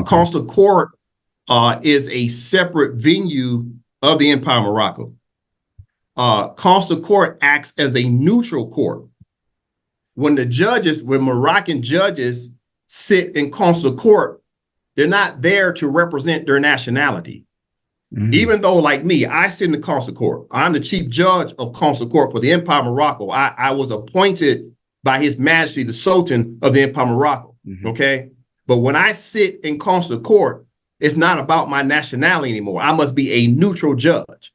Consular court is a separate venue of the Empire of Morocco. Consular court acts as a neutral court. When Moroccan judges sit in consular court, they're not there to represent their nationality. Even though, like me, I sit in the consular court. I'm the chief judge of consular court for the Empire of Morocco. I was appointed by His Majesty the Sultan of the Empire of Morocco. Okay. But when I sit in consular court, it's not about my nationality anymore. I must be a neutral judge.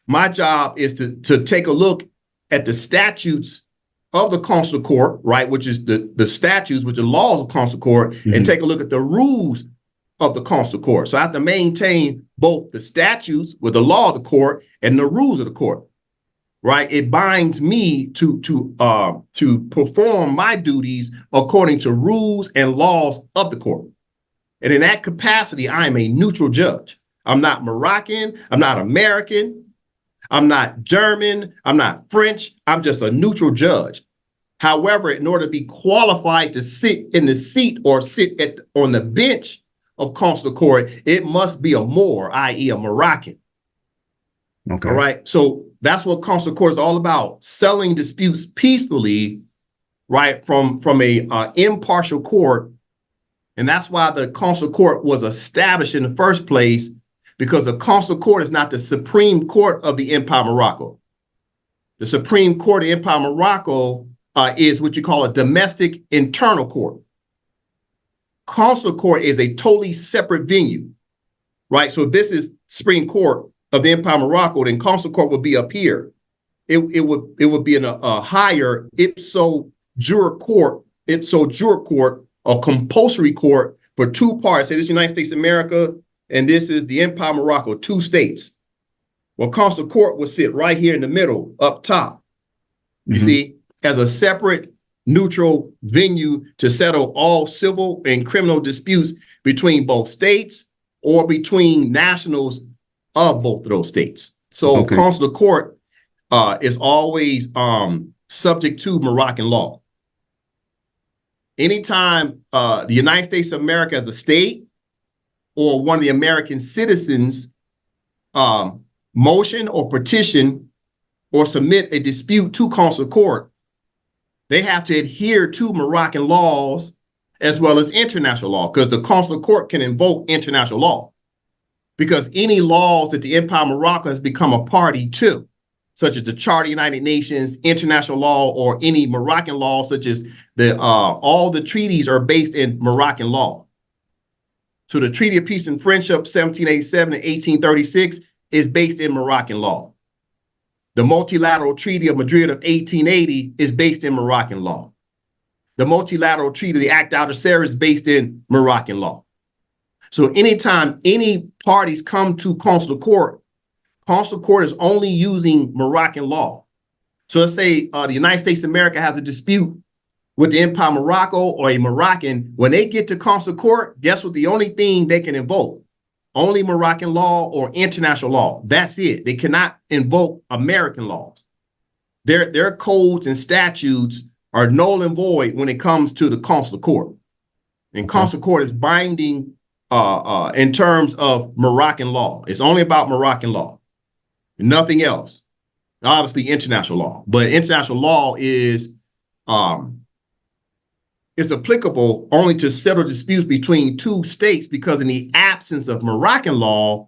My job is to take a look at the statutes of the consular court, right, which is the statutes, which are laws of consular court, and take a look at the rules of the consular court. So I have to maintain both the statutes with the law of the court and the rules of the court, right? It binds me to perform my duties according to rules and laws of the court. And in that capacity, I am a neutral judge. I'm not Moroccan. I'm not American. I'm not German. I'm not French. I'm just a neutral judge. However, in order to be qualified to sit in the seat or sit on the bench of consular court, it must be a Moor, i.e. a Moroccan. Okay. All right. So that's what consular court is all about: settling disputes peacefully, right, from a impartial court. And that's why the consular court was established in the first place, because the consular court is not the supreme court of the Empire of Morocco. The supreme court of the Empire of Morocco is what you call a domestic internal court. Consular court is a totally separate venue, right? So if this is Supreme Court of the Empire of Morocco, then consular court would be up here. It would be in a higher ipso jure court, a compulsory court for two parts. Say this is United States of America, and this is the Empire of Morocco, two states. Well, consular court would sit right here in the middle, up top. You see, as a separate neutral venue to settle all civil and criminal disputes between both states or between nationals of both of those states. So consular court is always subject to Moroccan law. Anytime the United States of America as a state or one of the American citizens motion or petition or submit a dispute to consular court, they have to adhere to Moroccan laws as well as international law, because the consular court can invoke international law. Because any laws that the Empire of Morocco has become a party to, such as the Charter of the United Nations, international law, or any Moroccan law, such as all the treaties are based in Moroccan law. So the Treaty of Peace and Friendship, 1787 and 1836, is based in Moroccan law. The Multilateral Treaty of Madrid of 1880 is based in Moroccan law. The Multilateral Treaty of the Act d'Alger is based in Moroccan law. So anytime any parties come to consular court is only using Moroccan law. So let's say the United States of America has a dispute with the Empire of Morocco or a Moroccan. When they get to consular court, guess what? The only thing they can invoke? Only Moroccan law or international law. That's it. They cannot invoke American laws. Their codes and statutes are null and void when it comes to the consular court. And consular court is binding in terms of Moroccan law. It's only about Moroccan law, nothing else. Obviously, international law, but international law is applicable only to settle disputes between two states, because in the absence of Moroccan law,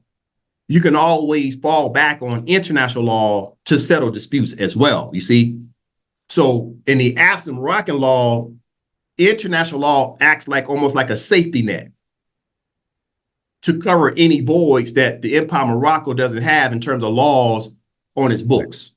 you can always fall back on international law to settle disputes as well, you see? So in the absence of Moroccan law, international law acts like almost like a safety net to cover any voids that the Empire of Morocco doesn't have in terms of laws on its books.